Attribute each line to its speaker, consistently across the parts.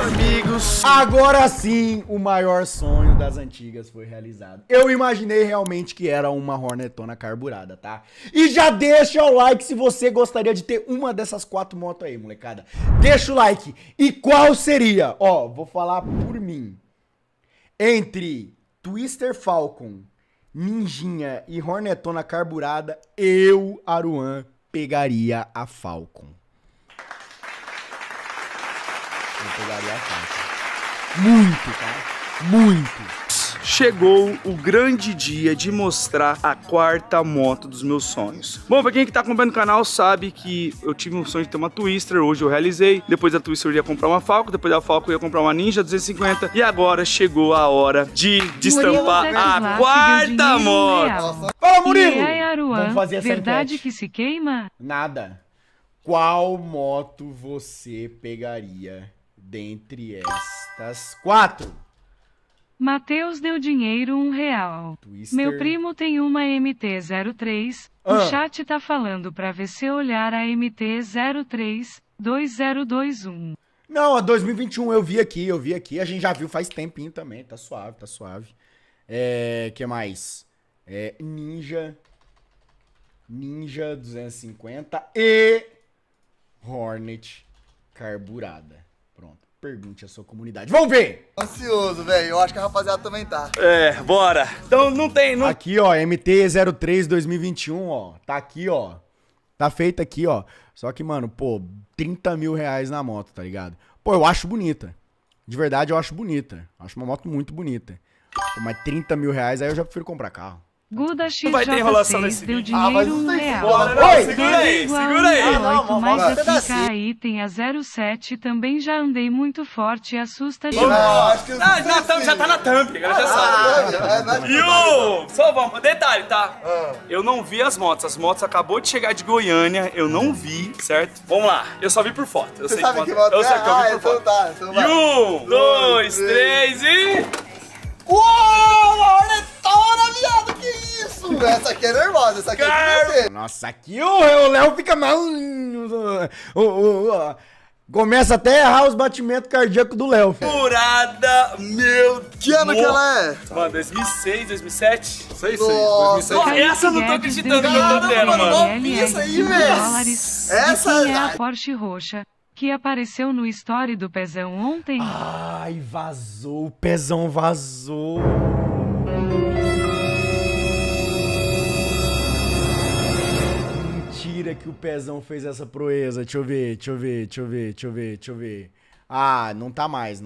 Speaker 1: Amigos, agora sim o maior sonho das antigas foi realizado. Eu imaginei realmente que era uma Hornetona carburada, tá? E já deixa o like se você gostaria de ter uma dessas 4 motos aí, molecada. Deixa o like. E qual seria? Ó, vou falar por mim. Entre Twister Falcon, Ninjinha e Hornetona carburada, eu, Aruan, pegaria a Falcon. Eu pegaria a Falcon. Muito, cara. Muito.
Speaker 2: Chegou o grande dia de mostrar a 4ª moto dos meus sonhos. Bom, pra quem que tá acompanhando o canal sabe que eu tive um sonho de ter uma Twister, hoje eu realizei. Depois da Twister eu ia comprar uma Falcon, depois da Falcon eu ia comprar uma Ninja 250. E agora chegou a hora de destampar a 4ª moto.
Speaker 1: Fala, Murilo!
Speaker 3: E aí, Aruan,
Speaker 1: vamos fazer essa
Speaker 3: verdade
Speaker 1: enquete.
Speaker 3: que se queima?
Speaker 1: Nada. Qual moto você pegaria dentre estas 4?
Speaker 3: Matheus deu dinheiro R$1.
Speaker 1: Twister.
Speaker 3: Meu primo tem uma MT-03. O chat tá falando pra VC olhar a MT-03 2021.
Speaker 1: Não, a 2021 eu vi aqui. A gente já viu faz tempinho também. Tá suave, tá suave. Que mais? Ninja 250 e Hornet carburada. Pronto. Pergunte à sua comunidade. Vamos ver!
Speaker 4: Ansioso, velho. Eu acho que a rapaziada também tá.
Speaker 2: Bora. Então não tem...
Speaker 1: Aqui, ó, MT-03 2021, ó. Tá aqui, ó. Tá feito aqui, ó. Só que, mano, pô, R$30 mil na moto, tá ligado? Pô, eu acho bonita. De verdade, eu acho bonita. Acho uma moto muito bonita. Pô, mas R$30 mil, aí eu já prefiro comprar carro.
Speaker 3: Guda
Speaker 2: vai ter enrolação
Speaker 3: XJ6
Speaker 2: nesse
Speaker 3: deu
Speaker 2: vídeo.
Speaker 3: dinheiro
Speaker 4: mas
Speaker 3: R$1.
Speaker 4: bora,
Speaker 2: não,
Speaker 1: Oi!
Speaker 2: segura aí, segura aí.
Speaker 3: Mas
Speaker 4: vamos
Speaker 3: aqui
Speaker 4: pedacinho.
Speaker 3: aí tem a 07, também já andei muito forte e assusta
Speaker 4: Não,
Speaker 3: demais.
Speaker 4: acho que
Speaker 2: Já tá na thumb, agora já sabe. E o... Só vamos, detalhe, tá? Eu não vi as motos acabou de chegar de Goiânia, eu não vi, certo? Vamos lá, eu só vi por foto. Eu
Speaker 4: Você
Speaker 2: sei
Speaker 4: sabe
Speaker 2: que
Speaker 4: que moto
Speaker 2: eu
Speaker 4: é?
Speaker 2: sei que eu vi por
Speaker 4: Então
Speaker 2: foto.
Speaker 4: tá. Então vai.
Speaker 2: E 1, 2, 3 e...
Speaker 4: Uou, a Hornetona, viado, que isso? Essa aqui é nervosa, essa aqui é
Speaker 1: Nossa, aqui o Léo fica mal. Começa até a errar os batimentos cardíacos do Léo, filho.
Speaker 2: Furada, meu...
Speaker 4: Que ano que ela é?
Speaker 2: Mano, 2006, 2007?
Speaker 4: Nossa,
Speaker 2: Nossa, essa eu não tô acreditando que eu tô tendo, mano.
Speaker 4: novinha essa aí, velho. Essa
Speaker 3: E quem é a Porsche roxa que apareceu no story do Pezão ontem?
Speaker 1: Ai, vazou. O Pezão vazou. Mentira que o Pezão fez essa proeza. Deixa eu ver. Ah, não tá mais.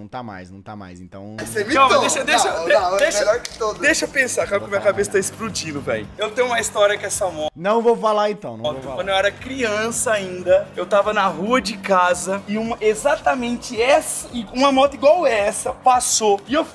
Speaker 1: Então...
Speaker 4: Você me
Speaker 2: Calma,
Speaker 4: deixa, melhor que todo.
Speaker 2: deixa eu pensar, calma que minha cabeça tá explodindo, velho. Eu tenho uma história com essa moto.
Speaker 1: Não vou falar então, não vou falar.
Speaker 2: Quando eu era criança ainda, eu tava na rua de casa e exatamente essa, e uma moto igual essa passou. E eu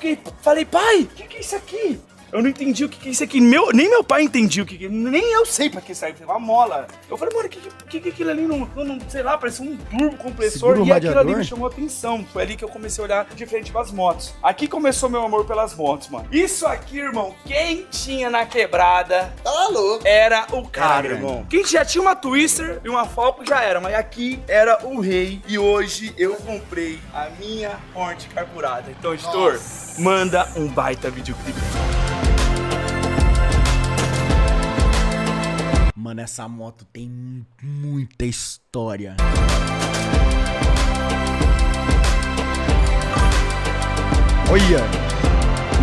Speaker 2: falei, pai, o que é isso aqui? Eu não entendi o que é isso aqui. Nem meu pai entendia o que é. Nem eu sei pra que serve. Uma mola. Eu falei, mano, o que é aquilo ali? Não, sei lá, parece um turbo compressor.
Speaker 1: Segura o
Speaker 2: E aquilo ali
Speaker 1: radiador?
Speaker 2: me chamou a atenção. Foi ali que eu comecei a olhar de frente pras motos. Aqui começou meu amor pelas motos, mano. Isso aqui, irmão, quem tinha na quebrada
Speaker 4: Tá louco.
Speaker 2: era o cara,
Speaker 1: Era
Speaker 2: irmão. Quem já tinha uma Twister e uma Falcon já era, mas aqui era o rei. E hoje eu comprei a minha Hornet carburada. Então, editor, manda um baita videoclipe.
Speaker 1: Mano, essa moto tem muita história. Olha!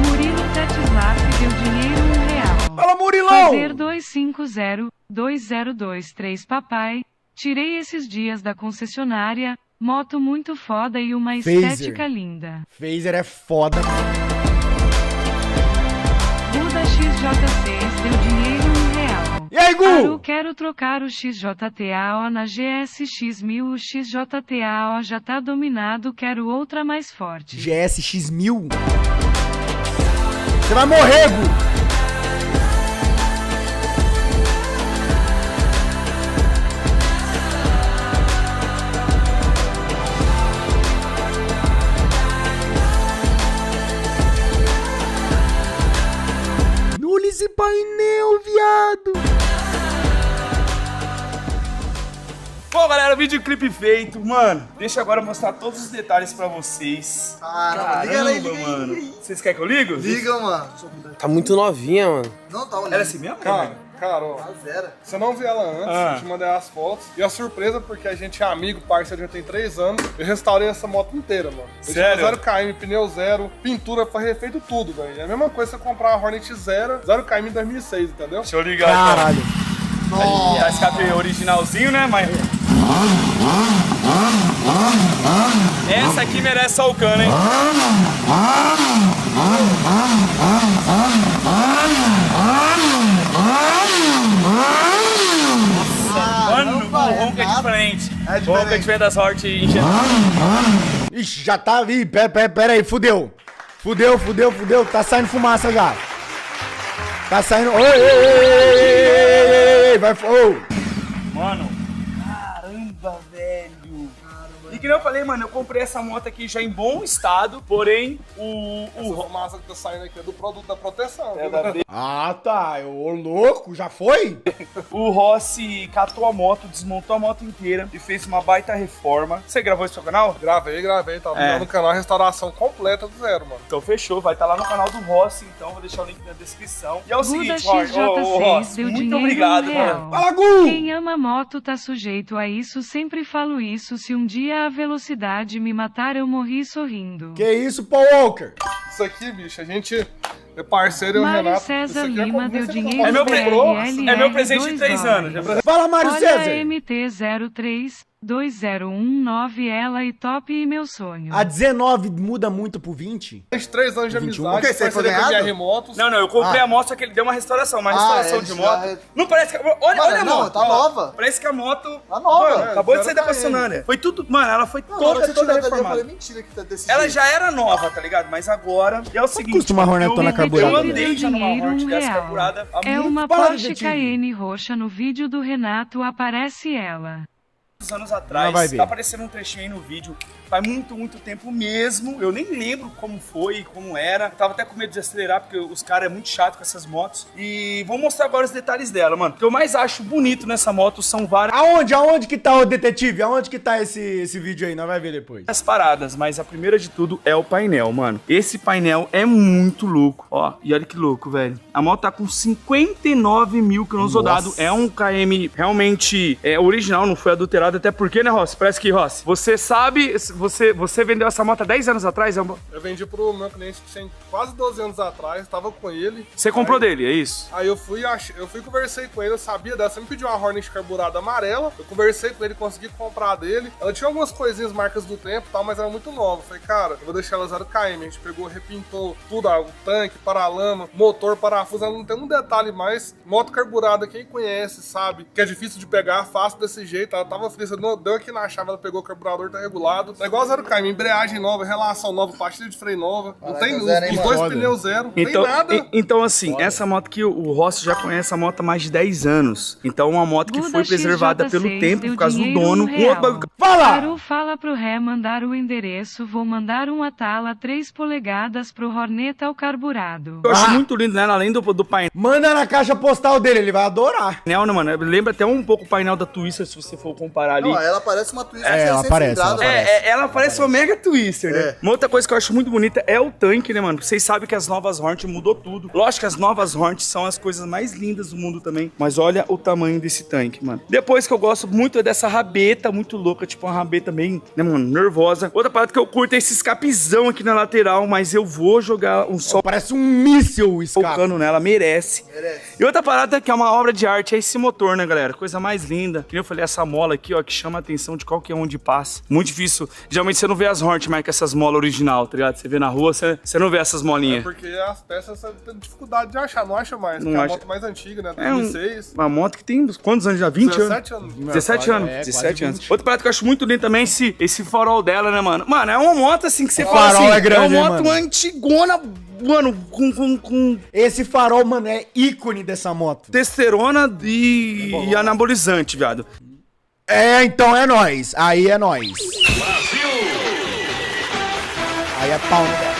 Speaker 3: Murilo Tetzlaff deu dinheiro R$1.
Speaker 1: Fala, Murilão!
Speaker 3: Fazer 250-2023 papai. Tirei esses dias da concessionária. Moto muito foda e uma
Speaker 1: Phaser.
Speaker 3: estética linda.
Speaker 1: Phaser é foda.
Speaker 3: Buda XJ6 deu dinheiro R$1.
Speaker 1: E aí, Gu?
Speaker 3: Aru, quero trocar o XJTAO na GSX1000. O XJTAO já tá dominado, quero outra mais forte.
Speaker 1: GSX1000? Você vai morrer, Gu! Olha esse painel, viado!
Speaker 2: Bom, galera, videoclipe feito. Mano, deixa eu agora mostrar todos os detalhes pra vocês.
Speaker 4: Caramba, liga aí, liga aí,
Speaker 2: mano.
Speaker 4: liga aí.
Speaker 2: Vocês querem que eu ligo?
Speaker 4: Liga, mano.
Speaker 5: Tá muito novinha, mano.
Speaker 4: Não tá olhando.
Speaker 2: Era assim mesmo?
Speaker 6: Cara, ó,
Speaker 4: Tá zero.
Speaker 6: você não viu ela antes, eu te mandei as fotos. E a surpresa, porque a gente é amigo, parceiro, já tem 3 anos. Eu restaurei essa moto inteira, mano.
Speaker 2: Sério?
Speaker 6: 0 km, pneu zero, pintura, foi refeito tudo, velho. É a mesma coisa que você comprar uma Hornet 0 km em 2006, entendeu?
Speaker 2: Deixa eu ligar,
Speaker 1: Caralho.
Speaker 2: então. Tá escape originalzinho, né? Mas... Essa aqui merece só o cano, hein? Mano, o ronco é diferente.
Speaker 4: É
Speaker 2: O ronco é diferente da sorte em geral.
Speaker 1: Ixi, já tá. Ih, pera aí, fudeu. Fudeu. Tá saindo fumaça já. Tá saindo. Oi, vai.
Speaker 2: Mano, caramba, velho. E que nem eu falei, mano, eu comprei essa moto aqui já em bom estado, porém
Speaker 6: Essa fumaça que tá saindo aqui é do produto da proteção.
Speaker 2: É
Speaker 6: viu?
Speaker 2: da B.
Speaker 1: Ah, tá. Ô, louco, já foi?
Speaker 2: O Rossi catou a moto, desmontou a moto inteira e fez uma baita reforma. Você gravou isso no seu canal?
Speaker 6: Gravei, tá no canal restauração completa do zero, mano.
Speaker 2: Então fechou, vai estar lá no canal do Rossi, então vou deixar o link na descrição. E é o
Speaker 3: Guda
Speaker 2: seguinte,
Speaker 3: XJ6 deu
Speaker 2: muito
Speaker 3: dinheiro
Speaker 2: obrigado,
Speaker 3: no
Speaker 2: mano.
Speaker 3: real.
Speaker 1: Fala, Gu!
Speaker 3: Quem ama moto tá sujeito a isso, sempre falo isso. Se um dia a velocidade me matar, eu morri sorrindo.
Speaker 1: Que isso, Paul Walker?
Speaker 6: Isso aqui, bicho, a gente é parceiro, eu e o
Speaker 3: Mário
Speaker 6: Renato.
Speaker 3: César
Speaker 6: Isso aqui é
Speaker 3: Lima
Speaker 6: como
Speaker 3: deu
Speaker 6: você
Speaker 3: dinheiro
Speaker 2: É meu,
Speaker 3: no
Speaker 2: é meu
Speaker 3: BRLR
Speaker 2: presente de 3 anos. Já
Speaker 1: Fala, Mário
Speaker 3: Olha
Speaker 1: César.
Speaker 3: a MT-03-2019 ela e top e meu sonho.
Speaker 1: A 19 muda muito pro 20?
Speaker 6: 3 anos de
Speaker 1: 21.
Speaker 6: amizade,
Speaker 4: O que, você foi
Speaker 6: parceria com a
Speaker 4: ganhado?
Speaker 6: BR Motos.
Speaker 2: Não, eu comprei a moto, só que ele deu uma restauração, uma restauração
Speaker 4: ele
Speaker 2: de
Speaker 4: já
Speaker 2: moto. Não parece que... Olha a
Speaker 4: não,
Speaker 2: moto.
Speaker 4: tá
Speaker 2: ó.
Speaker 4: nova.
Speaker 2: Parece que a moto...
Speaker 4: Tá nova.
Speaker 2: Mano, acabou de
Speaker 6: zero
Speaker 2: sair da
Speaker 6: KM.
Speaker 2: concessionária. Foi tudo... Mano, ela foi
Speaker 4: Não, na hora
Speaker 2: toda
Speaker 4: que você tirou dali, eu
Speaker 2: reformada.
Speaker 4: falei, mentira que tá desse
Speaker 2: Ela
Speaker 4: jeito.
Speaker 2: já era nova, tá ligado? Mas agora... E é o seguinte...
Speaker 1: custa uma Hornetona carburada?
Speaker 2: Eu andei já numa
Speaker 3: Dinheiro,
Speaker 2: Hornet dessa
Speaker 3: real.
Speaker 2: carburada há
Speaker 3: É uma
Speaker 1: Fala,
Speaker 3: Porsche
Speaker 1: detetive.
Speaker 3: Cayenne roxa no vídeo do Renato, aparece ela.
Speaker 2: muitos anos
Speaker 1: Não
Speaker 2: atrás.
Speaker 1: vai ver.
Speaker 2: Tá aparecendo um trechinho aí no vídeo. Faz muito tempo mesmo. Eu nem lembro como foi, como era. Eu tava até com medo de acelerar, porque os caras é muito chato com essas motos. E vou mostrar agora os detalhes dela, mano. O que eu mais acho bonito nessa moto são várias
Speaker 1: Aonde que tá o detetive? Aonde que tá esse vídeo aí? Nós vai ver depois.
Speaker 2: paradas, mas a primeira de tudo é o painel, mano. Esse painel é muito louco. Ó, e olha que louco, velho. A moto tá com 59 mil quilômetros rodados. É um KM realmente original, não foi adulterado. Até porque, né, Rossi? Parece que, Rossi, você sabe... Você vendeu essa moto há 10 anos atrás?
Speaker 6: Eu vendi pro meu cliente que tem quase 12 anos atrás, tava com ele.
Speaker 2: Você comprou dele, é isso?
Speaker 6: Aí eu fui conversei com ele, eu sabia dela, você me pediu uma Hornet carburada amarela, eu conversei com ele, consegui comprar dele. Ela tinha algumas coisinhas, marcas do tempo e tal, mas era muito nova. Eu falei, cara, eu vou deixar ela 0 km. A gente pegou, repintou tudo, o tanque, paralama, motor, parafuso, ela não tem um detalhe mais. Moto carburada, quem conhece sabe que é difícil de pegar, fácil desse jeito. Ela tava fria, deu aqui na chave, ela pegou o carburador, tá regulado. É igual 0 km, embreagem nova, relação nova, pastilha de freio nova. Não tem
Speaker 4: Caraca, zero, hein,
Speaker 6: os
Speaker 4: mano?
Speaker 6: dois
Speaker 1: Foda.
Speaker 6: pneus zero, não
Speaker 2: Então,
Speaker 6: tem nada.
Speaker 2: então assim, essa moto que o Rossi já conhece a moto há mais de 10 anos. Então é uma moto que
Speaker 3: Guda
Speaker 2: foi preservada
Speaker 3: XJ6
Speaker 2: pelo tempo,
Speaker 3: deu
Speaker 2: por causa do
Speaker 3: dinheiro
Speaker 2: dono.
Speaker 3: no
Speaker 2: Um outro
Speaker 3: real.
Speaker 2: bagulho-
Speaker 1: Fala!
Speaker 3: Caru fala pro Ré mandar o endereço, vou mandar um Atala 3 polegadas pro Horneta ao carburado.
Speaker 2: Eu acho
Speaker 1: Ah.
Speaker 2: muito lindo, né? Além do painel,
Speaker 1: Manda na caixa postal dele, ele vai adorar.
Speaker 2: né, mano? Lembra até um pouco o painel da Twister, se você for comparar ali.
Speaker 4: Não, ela parece uma Twister
Speaker 1: É, ela
Speaker 4: 600
Speaker 1: parece,
Speaker 4: cilindrada,
Speaker 1: ela
Speaker 4: velho.
Speaker 2: Ela parece uma Mega Twister, né?
Speaker 4: É.
Speaker 2: Uma outra coisa que eu acho muito bonita é o tanque, né, mano? Vocês sabem que as novas Hornet mudou tudo. Lógico que as novas Hornet são as coisas mais lindas do mundo também. Mas olha o tamanho desse tanque, mano. Depois que eu gosto muito é dessa rabeta muito louca, tipo uma rabeta bem, né, mano, nervosa. Outra parada que eu curto é esse escapezão aqui na lateral, mas eu vou jogar um sol
Speaker 1: Parece um míssil o escape.
Speaker 2: focando nela, merece.
Speaker 4: Merece.
Speaker 2: E outra parada que é uma obra de arte é esse motor, né, galera? Coisa mais linda. Que nem eu falei, essa mola aqui, ó, que chama a atenção de qualquer um de passa. Muito difícil. Geralmente você não vê as Hornet mais com essas molas original, tá ligado? Você vê na rua, você não vê essas
Speaker 6: É
Speaker 2: molinhas.
Speaker 6: porque as peças você tem dificuldade de achar, não acha mais.
Speaker 2: Não
Speaker 6: Porque é a
Speaker 2: acha.
Speaker 6: moto mais antiga, né?
Speaker 2: É
Speaker 6: 2006.
Speaker 2: uma moto que tem quantos anos já? 20 anos?
Speaker 6: 17 anos.
Speaker 2: 17 anos.
Speaker 1: É, quase
Speaker 2: 17 anos.
Speaker 1: 20.
Speaker 2: Outra parada que eu acho muito lindo também é esse farol dela, né, mano? Mano, é uma moto assim que você
Speaker 1: O
Speaker 2: fala
Speaker 1: farol
Speaker 2: assim.
Speaker 1: é grande,
Speaker 2: uma
Speaker 1: hein,
Speaker 2: moto
Speaker 1: mano?
Speaker 2: antigona, mano, com
Speaker 1: Esse farol, mano, é ícone dessa moto.
Speaker 2: testosterona e anabolizante, viado.
Speaker 1: É, então é nóis. Aí é nóis. Aí é pau, né?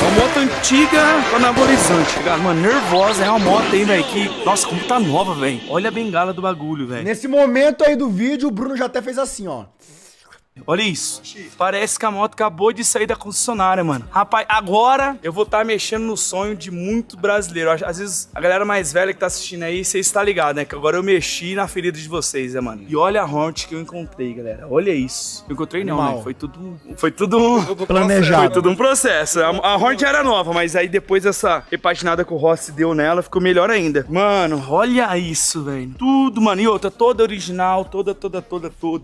Speaker 2: É uma moto antiga, anabolizante, cara. Mano, nervosa. É uma moto aí, velho, que... Nossa, como tá nova, velho. Olha a bengala do bagulho, velho.
Speaker 1: Nesse momento aí do vídeo, o Bruno já até fez assim, ó.
Speaker 2: Olha isso. Parece que a moto acabou de sair da concessionária, mano. Rapaz, agora eu vou estar mexendo no sonho de muito brasileiro. Às vezes a galera mais velha que tá assistindo aí, vocês estão ligados, né? Que agora eu mexi na ferida de vocês, né, mano? E olha a Hornet que eu encontrei, galera. Olha isso. Eu encontrei não,
Speaker 1: Animal.
Speaker 2: né? Foi tudo
Speaker 1: Planejado.
Speaker 2: Foi tudo um processo. A Hornet era nova, mas aí depois dessa repaginada que o Rossi deu nela, ficou melhor ainda. Mano, olha isso, velho. Tudo, mano. E outra, toda original, toda.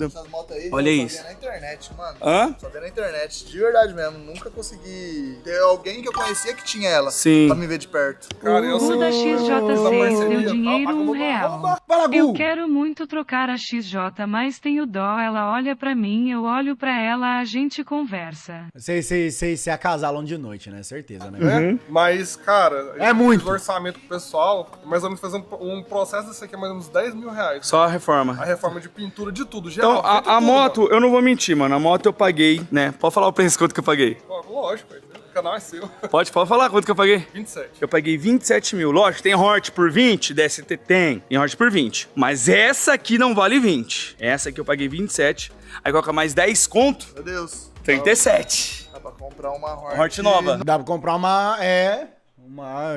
Speaker 4: Essas motos aí,
Speaker 2: Olha
Speaker 4: eu
Speaker 2: isso.
Speaker 4: só vi na internet, mano.
Speaker 2: Hã?
Speaker 4: Só vi na internet, de verdade mesmo. Nunca consegui ter alguém que eu conhecia que tinha ela.
Speaker 2: Sim.
Speaker 4: Pra me ver de perto.
Speaker 6: Cara, eu
Speaker 3: Guda
Speaker 6: sei.
Speaker 3: XJ6 deu dinheiro R$1.
Speaker 1: Fala, Gu.
Speaker 3: Eu quero muito trocar a XJ, mas tenho dó. Ela olha pra mim, eu olho pra ela, a gente conversa.
Speaker 1: Vocês se acasalam de noite, né? Certeza, né?
Speaker 6: Né? Mas, cara,
Speaker 1: É muito.
Speaker 6: fiz o orçamento pro pessoal, mais ou menos fazendo um processo desse aqui é mais ou menos 10 mil reais.
Speaker 2: Só a reforma.
Speaker 6: A reforma de pintura de tudo, geral.
Speaker 2: Então,
Speaker 6: feito
Speaker 2: a
Speaker 6: tudo,
Speaker 2: moto, eu não vou mentir, mano. A moto eu paguei, né? Pode falar o preço quanto que eu paguei.
Speaker 6: mano. Pô, lógico, o canal é seu.
Speaker 2: Pode falar quanto que eu paguei.
Speaker 6: 27.
Speaker 2: Eu paguei 27 mil. Lógico, tem Hort por 20, DST tem Hort por 20. Mas essa aqui não vale 20. Essa aqui eu paguei 27. Aí coloca mais 10 conto,
Speaker 4: Meu Deus.
Speaker 2: 37.
Speaker 4: Dá pra comprar uma
Speaker 2: Hort nova.
Speaker 1: Dá pra comprar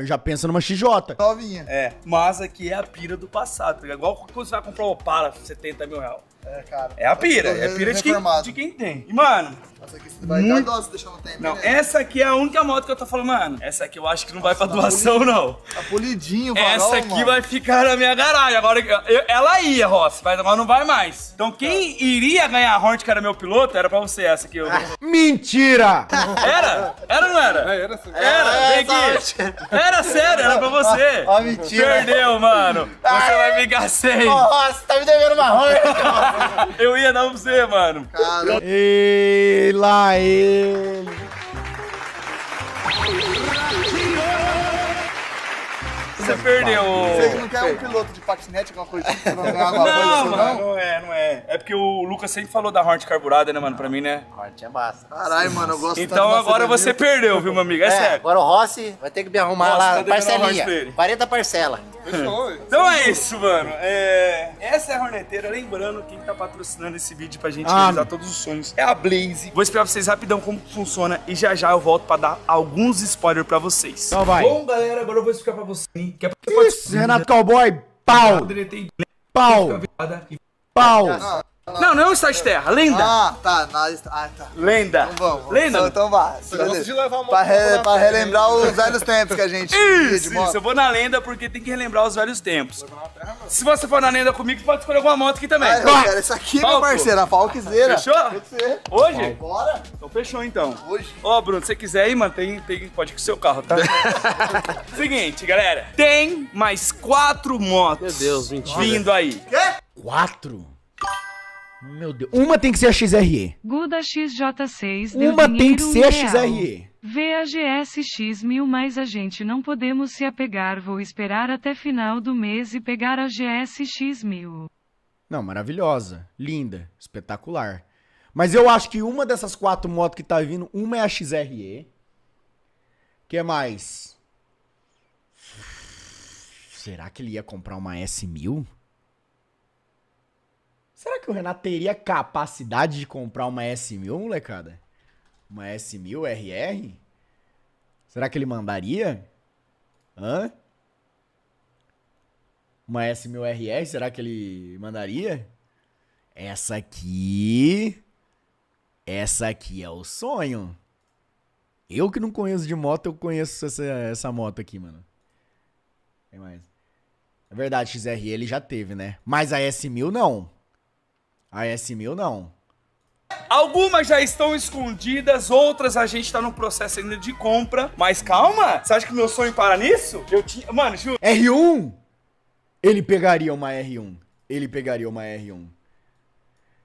Speaker 1: já pensa numa XJ.
Speaker 4: novinha.
Speaker 2: É, mas aqui é a pira do passado. Tá ligado? Igual quando você vai comprar um Opala, 70 mil reais.
Speaker 4: É, cara.
Speaker 2: É a pira,
Speaker 4: Eu tô
Speaker 2: é a pira
Speaker 4: reformado.
Speaker 2: de quem tem. E, mano,
Speaker 4: Essa aqui você vai dar dó se deixar no tempo.
Speaker 2: não,
Speaker 4: né?
Speaker 2: essa aqui é a única moto que eu tô falando, mano. Essa aqui eu acho que não vai pra doação, não.
Speaker 4: Tá polidinho o farol,
Speaker 2: Essa aqui
Speaker 4: mano.
Speaker 2: vai ficar na minha garagem. Agora, ela ia, Rossi, mas agora não vai mais. Então quem iria ganhar a Hornet, que era meu piloto, era pra você essa aqui.
Speaker 1: Mentira!
Speaker 2: Era? Era ou não era?
Speaker 6: Era assim.
Speaker 2: Era, vem aqui. Era sério, era pra você.
Speaker 4: Ó, mentira.
Speaker 2: Perdeu, mano. Você vai ficar sem.
Speaker 4: Nossa, tá me devendo uma roda.
Speaker 2: Eu ia dar pra você, mano.
Speaker 4: Cara,
Speaker 1: Ei, lá ele.
Speaker 2: Você perdeu.
Speaker 4: você não quer um piloto de patinete, alguma coisa assim? Você não ganhar alguma coisa
Speaker 2: Não,
Speaker 4: assim,
Speaker 2: mano, não é. É porque o Lucas sempre falou da Hornet carburada, né, mano, pra mim, né?
Speaker 7: Hornet é massa.
Speaker 4: Caralho, mano, eu gosto tanto
Speaker 2: Então
Speaker 4: da
Speaker 2: agora
Speaker 4: CB1000.
Speaker 2: você perdeu, viu, meu amigo? É sério.
Speaker 7: Agora o Rossi vai ter que me arrumar
Speaker 2: Rossi, tá
Speaker 7: lá,
Speaker 2: devendo uma Hornet pra
Speaker 7: parcelinha.
Speaker 2: ele.
Speaker 7: 40 parcela.
Speaker 6: Fechou, ué.
Speaker 2: Então é isso, mano. Essa é a Horneteira. Lembrando, quem tá patrocinando esse vídeo pra gente
Speaker 1: Ah.
Speaker 2: realizar todos os sonhos é a Blaze. Vou explicar pra vocês rapidão como funciona e já já eu volto pra dar alguns spoilers pra vocês.
Speaker 1: Então vai.
Speaker 2: Bom, galera, agora eu vou explicar pra vocês que é
Speaker 1: Isso, Renato Cowboy, pau,
Speaker 2: deletei
Speaker 1: pau, pau.
Speaker 2: Não é um estado de terra, lenda.
Speaker 4: Ah, tá. Tá.
Speaker 2: Lenda.
Speaker 4: Então vamos.
Speaker 2: Lenda.
Speaker 4: Então vai.
Speaker 6: Você gosta de levar a moto
Speaker 4: Pra relembrar os velhos tempos que a gente ia de
Speaker 2: Isso,
Speaker 4: moto.
Speaker 2: eu vou na lenda porque tem que relembrar os velhos tempos. Se você for na lenda comigo, você pode escolher alguma moto aqui também.
Speaker 4: Ah, eu quero essa aqui, meu
Speaker 2: Falco.
Speaker 4: parceiro, a Falkzeira.
Speaker 2: Fechou?
Speaker 4: Pode ser.
Speaker 2: Hoje?
Speaker 4: Bora.
Speaker 2: Então fechou então.
Speaker 4: Hoje.
Speaker 2: Ó, Bruno, se você quiser aí, mano, pode ir com o seu carro, tá? Seguinte, galera. Tem mais 4 motos.
Speaker 5: Meu Deus, mentira.
Speaker 2: Vindo aí.
Speaker 1: 4? Meu Deus. Uma tem que ser a XRE.
Speaker 3: Guda XJ6 deu
Speaker 1: Uma tem
Speaker 3: dinheiro
Speaker 1: que ser a
Speaker 3: R$1.
Speaker 1: XRE.
Speaker 3: Vê a GSX1000, mas a gente não podemos se apegar. Vou esperar até final do mês e pegar a GSX1000.
Speaker 1: Não, maravilhosa. Linda. Espetacular. Mas eu acho que uma dessas 4 motos que tá vindo, uma é a XRE. Que mais? Será que ele ia comprar uma S1000? Será que o Renato teria capacidade de comprar uma S1000, molecada? Uma S1000 RR? Será que ele mandaria? Hã? Uma S1000 RR, será que ele mandaria? Essa aqui é o sonho. Eu que não conheço de moto, eu conheço essa moto aqui, mano. Tem mais. É verdade, XRE ele já teve, né? Mas a S1000 não. A S1000 não.
Speaker 2: Algumas já estão escondidas, outras a gente tá no processo ainda de compra. Mas calma, você acha que meu sonho para nisso? Eu tinha. Mano, juro.
Speaker 1: R1? Ele pegaria uma R1. Ele pegaria uma R1.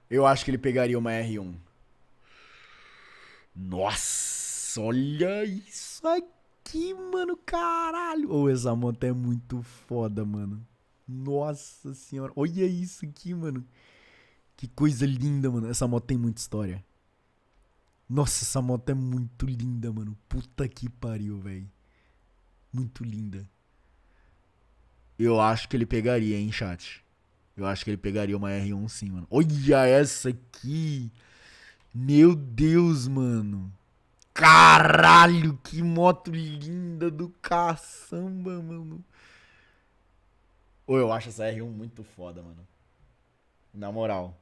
Speaker 1: Eu acho que ele pegaria uma R1. Nossa, olha isso aqui, mano, caralho. Ô, essa moto é muito foda, mano. Nossa senhora, olha isso aqui, mano. Que coisa linda, mano. Essa moto tem muita história. Nossa, essa moto é muito linda, mano. Puta que pariu, velho. Muito linda. Eu acho que ele pegaria, hein, chat. Eu acho que ele pegaria uma R1 sim, mano. Olha essa aqui. Meu Deus, mano. Caralho, que moto linda do caçamba, mano. Ô, eu acho essa R1 muito foda, mano. Na moral.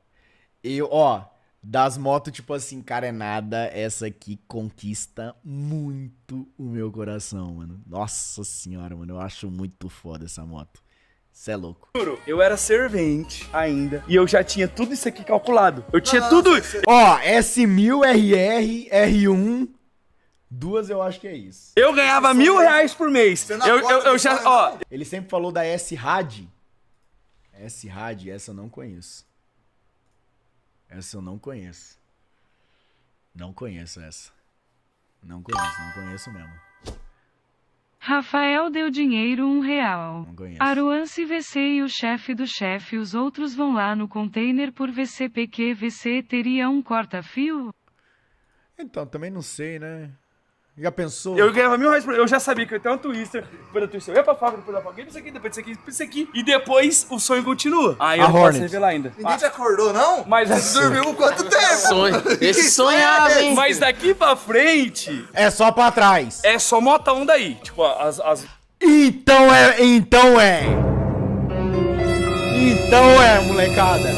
Speaker 1: Das motos, tipo assim, carenada, essa aqui conquista muito o meu coração, mano. Nossa senhora, mano. Eu acho muito foda essa moto. Cê é louco.
Speaker 2: Juro, eu era servente ainda. E eu já tinha tudo isso aqui calculado. Eu tinha tudo.
Speaker 1: Ó, S1000 RR, R1. Duas eu acho que é isso.
Speaker 2: Eu ganhava R$1.000 por mês. Eu já. Ó.
Speaker 1: Ele sempre falou da S-Rad. S-Rad, essa eu não conheço. Essa eu não conheço. Não conheço essa. Não conheço mesmo.
Speaker 3: Rafael deu dinheiro R$1.
Speaker 1: Não conheço.
Speaker 3: Aruance VC e o chefe do chefe, os outros vão lá no container por VCPQ. VC teria um corta-fio?
Speaker 1: Então, também não sei, né? Já pensou?
Speaker 2: Eu ganhava R$1.000 por mês. Eu já sabia que eu ia ter uma Twister. Depois da Twister eu ia pra fábrica, depois da fábrica, isso aqui, depois disso aqui, depois disso aqui. E depois o sonho continua. Aí eu não posso revelar ainda.
Speaker 4: Ninguém te acordou, não?
Speaker 2: Mas
Speaker 4: Você dormiu quanto tempo?
Speaker 5: Sonho. Esse sonhava, hein?
Speaker 2: Mas daqui pra frente,
Speaker 1: É só pra trás.
Speaker 2: é só motão daí. Tipo,
Speaker 1: Então é, molecada.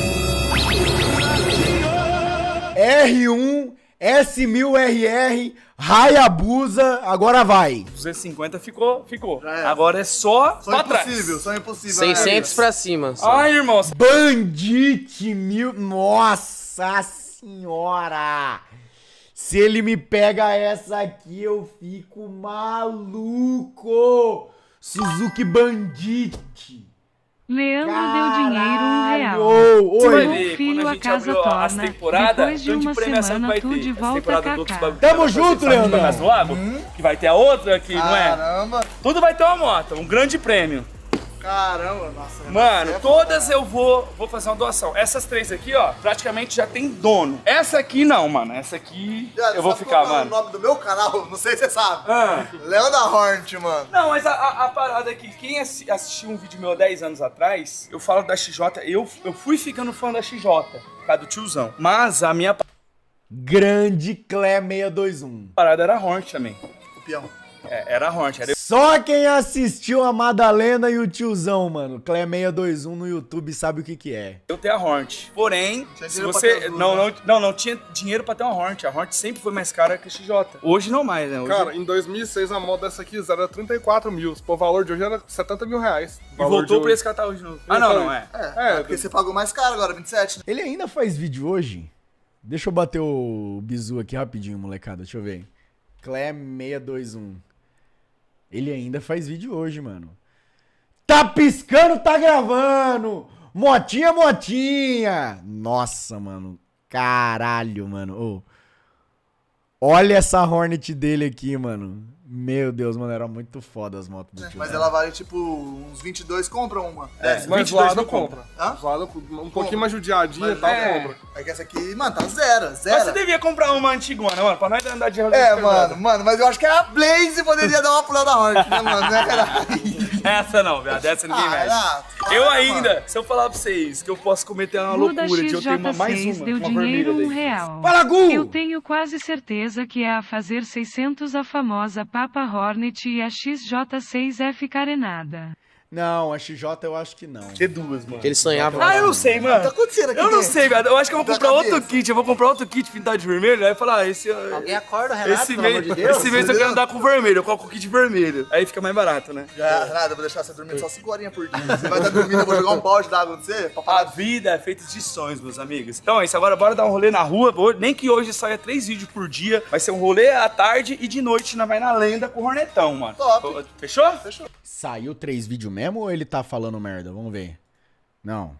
Speaker 1: R1, S1000 RR, Hayabusa, agora vai.
Speaker 2: 250 ficou.
Speaker 4: É.
Speaker 2: Agora é só
Speaker 4: Sonho
Speaker 2: pra trás.
Speaker 4: impossível, sonho impossível.
Speaker 5: 600 pra cima. Só.
Speaker 2: Ai, irmão.
Speaker 1: Bandit 1000, nossa senhora. Se ele me pega essa aqui, eu fico maluco. Suzuki Bandit.
Speaker 3: Leandro deu dinheiro R$1.
Speaker 1: Oi.
Speaker 2: Vai
Speaker 3: Meu
Speaker 2: ver,
Speaker 3: filho,
Speaker 2: quando
Speaker 3: a
Speaker 2: gente
Speaker 3: casa
Speaker 2: abriu as
Speaker 3: torna.
Speaker 2: temporadas,
Speaker 3: Depois de
Speaker 2: tanto
Speaker 3: uma
Speaker 2: premiação que
Speaker 3: semana,
Speaker 2: vai
Speaker 3: tu
Speaker 2: ter.
Speaker 3: de
Speaker 2: Essa
Speaker 3: volta
Speaker 2: temporada
Speaker 3: cá
Speaker 2: do Outros
Speaker 3: cá.
Speaker 2: Bagulho,
Speaker 1: Tamo
Speaker 2: vai ser
Speaker 1: junto,
Speaker 2: Sabe
Speaker 1: Leandrão.
Speaker 2: Mais no Lago, que vai ter a outra aqui, não é?
Speaker 4: Caramba,
Speaker 2: Tudo vai ter uma moto, um grande prêmio.
Speaker 4: caramba, nossa.
Speaker 2: Mano,
Speaker 4: você é
Speaker 2: todas
Speaker 4: foda.
Speaker 2: eu vou fazer uma doação. Essas três aqui, ó, praticamente já tem dono. Essa aqui não, mano. Essa aqui
Speaker 4: Já,
Speaker 2: eu vou
Speaker 4: sabe
Speaker 2: ficar,
Speaker 4: qual é
Speaker 2: mano.
Speaker 4: o nome do meu canal? Não sei se você sabe.
Speaker 2: Ah.
Speaker 4: Leão da Hornet, mano.
Speaker 2: Não, mas a parada aqui, quem assistiu um vídeo meu há 10 anos atrás, eu falo da XJ, eu fui ficando fã da XJ, por causa do tiozão. Mas a minha
Speaker 1: Grande Clé 621.
Speaker 2: parada era a Hornet também.
Speaker 4: O peão.
Speaker 2: É, era a Hornet, era
Speaker 1: Só quem assistiu a Madalena e o tiozão, mano. Clé 621 no YouTube sabe o que é.
Speaker 2: eu ter a Hornet. Porém,
Speaker 4: Tinha
Speaker 2: se
Speaker 4: dinheiro pra
Speaker 2: você...
Speaker 4: ter as duas,
Speaker 2: Não tinha dinheiro pra ter uma Hornet. A Hornet sempre foi mais cara que a XJ. Hoje não mais, né? Hoje...
Speaker 6: Cara, em 2006 a moto dessa aqui era 34 mil. Pô, o valor de hoje era 70 mil reais.
Speaker 2: e voltou pra esse que ela tá hoje novo. Ah, não é.
Speaker 4: É, porque você pagou mais caro agora, 27, né?
Speaker 1: Ele ainda faz vídeo hoje? Deixa eu bater o bizu aqui rapidinho, molecada. Deixa eu ver. Clé 621. Ele ainda faz vídeo hoje, mano. Tá piscando, tá gravando. Motinha. Nossa, mano. Caralho, mano. Ô. Olha essa Hornet dele aqui, mano. Meu Deus, mano. Era muito foda as motos do tio.
Speaker 4: Mas ela vale tipo uns 22, compra uma.
Speaker 2: É,
Speaker 6: Mas
Speaker 2: 22
Speaker 6: zoada
Speaker 2: não
Speaker 6: compra.
Speaker 4: Hã?
Speaker 6: Zoada, um pouquinho mais judiadinha e tal, compra.
Speaker 4: É que essa aqui, mano, tá zero.
Speaker 2: Mas você devia comprar uma antigona, mano, pra nós andar de roda.
Speaker 4: Mano, mas eu acho que a Blaze poderia dar uma pulada da Hornet, né, mano? Né, caralho?
Speaker 2: Essa não, viado. Essa ninguém mexe. Eu ainda, se eu falar pra vocês que eu posso cometer uma
Speaker 3: Muda
Speaker 2: loucura de eu ter uma mais
Speaker 3: XJ6
Speaker 2: uma,
Speaker 3: deu
Speaker 2: uma
Speaker 3: dinheiro
Speaker 2: vermelha daí.
Speaker 3: R$1.
Speaker 1: Fala, Gu!
Speaker 3: Eu tenho quase certeza que é a fazer 600 a famosa Papa Hornet e a XJ6F carenada.
Speaker 1: Não, a XJ eu acho que não.
Speaker 2: Ter duas, mano.
Speaker 5: Ele sonhava.
Speaker 2: Ah, eu não sei, mano.
Speaker 4: Tá acontecendo aqui
Speaker 2: Eu não
Speaker 4: dentro?
Speaker 2: sei, viado. Eu acho que eu vou
Speaker 4: Da
Speaker 2: comprar outro
Speaker 4: cabeça.
Speaker 2: kit. Eu vou comprar outro kit pintado de vermelho. Aí falar, esse...
Speaker 7: Alguém acorda, Renato,
Speaker 2: Esse
Speaker 7: pelo amor
Speaker 2: mês,
Speaker 7: de Deus.
Speaker 2: esse mês eu quero andar com vermelho. Eu coloco o kit vermelho. Aí fica mais barato, né?
Speaker 4: Já, nada, eu vou deixar você dormindo só 5 horinhas por dia. Você vai estar dormindo, eu vou jogar um balde d'água no você. Pra
Speaker 2: A
Speaker 4: parar.
Speaker 2: vida é feita de sonhos, meus amigos. Então é isso, agora bora dar um rolê na rua. Nem que hoje saia 3 vídeos por dia. Vai ser um rolê à tarde e de noite nós vai na lenda com o Hornetão, mano.
Speaker 4: Top.
Speaker 2: Fechou?
Speaker 1: Saiu 3 vídeos mesmo ou ele tá falando merda? Vamos ver. Não.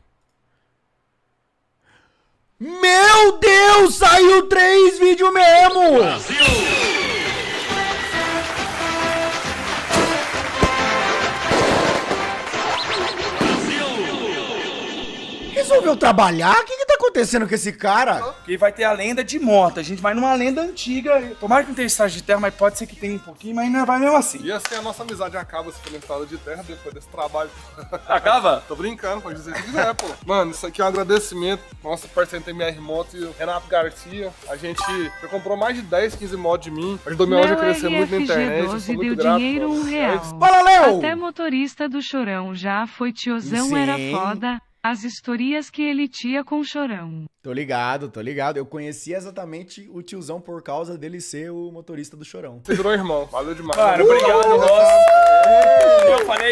Speaker 1: Meu Deus, saiu 3 vídeos mesmo! Resolveu trabalhar? O que tá acontecendo? acontecendo com esse cara?
Speaker 2: Porque vai ter a lenda de moto. A gente vai numa lenda antiga. Tomara que não tenha estrada de terra, mas pode ser que tenha um pouquinho, mas ainda vai mesmo assim.
Speaker 6: E assim a nossa amizade acaba se for na estrada de terra depois desse trabalho.
Speaker 2: Acaba?
Speaker 6: Tô brincando, pode dizer o que quiser, pô. Mano, isso aqui é um agradecimento. Nossa parceiro TMR Moto e o Renato Garcia. A gente já comprou mais de 10, 15 motos de mim. Ajudou minha loja a crescer muito na internet. Eu sou
Speaker 3: RFG12
Speaker 6: muito
Speaker 3: deu
Speaker 6: grato.
Speaker 3: dinheiro
Speaker 6: pô.
Speaker 3: R$1.
Speaker 1: Fala, Léo!
Speaker 3: Até motorista do Chorão já foi tiozão,
Speaker 1: Sim.
Speaker 3: era foda. As histórias que ele tinha com o Chorão.
Speaker 1: Tô ligado, tô ligado. Eu conheci exatamente o tiozão por causa dele ser o motorista do Chorão.
Speaker 6: Você virou irmão, valeu demais.
Speaker 2: Cara, obrigado, Rossi.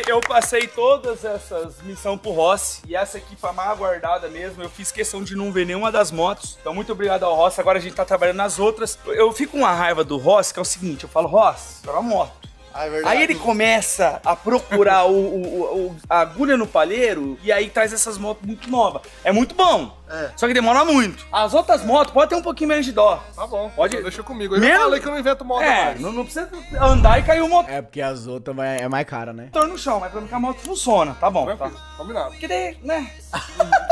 Speaker 2: Eu passei todas essas missões pro Rossi. E essa aqui foi a mais aguardada mesmo. Eu fiz questão de não ver nenhuma das motos. Então, muito obrigado ao Rossi. Agora a gente tá trabalhando nas outras. Eu fico com uma raiva do Rossi, que é o seguinte. Eu falo, Rossi, quero uma moto.
Speaker 4: Ah, é verdade.
Speaker 2: Aí ele começa a procurar a agulha no palheiro e aí traz essas motos muito novas. É muito bom, só que demora muito. As outras motos podem ter um pouquinho menos de dó.
Speaker 6: Tá bom,
Speaker 2: Pode-
Speaker 6: deixa comigo. Eu
Speaker 2: Menos-
Speaker 6: já falei que eu não invento moto mais.
Speaker 2: Não precisa andar e cair o motor
Speaker 1: É porque as outras é mais cara, né?
Speaker 2: no chão, mas pra mim que a moto funciona, tá bom. Tá.
Speaker 6: Tranquilo, combinado.
Speaker 2: Porque daí, né?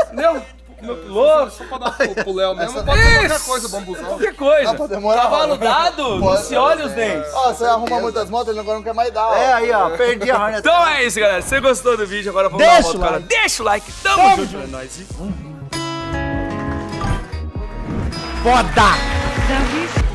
Speaker 2: Entendeu? Meu piloto.
Speaker 6: Só pra dar pro Léo mesmo, pode ser qualquer coisa, bambuzão.
Speaker 2: Qualquer coisa.
Speaker 4: Dá pra demorar,
Speaker 2: Cavalo
Speaker 4: mano.
Speaker 2: dado, não
Speaker 4: Pode
Speaker 2: se
Speaker 4: ser,
Speaker 2: olha os dentes.
Speaker 4: Ó, você arruma muitas motos, ele agora não quer mais dar, ó. É, aí, ó, perdi a Hornet.
Speaker 2: Então é isso, galera. Se você gostou do vídeo, agora vamos
Speaker 1: Deixa
Speaker 2: dar uma
Speaker 1: o
Speaker 2: volta, cara.
Speaker 1: like.
Speaker 2: Deixa o like. Tamo junto. É nóis.
Speaker 1: Foda!
Speaker 3: Davi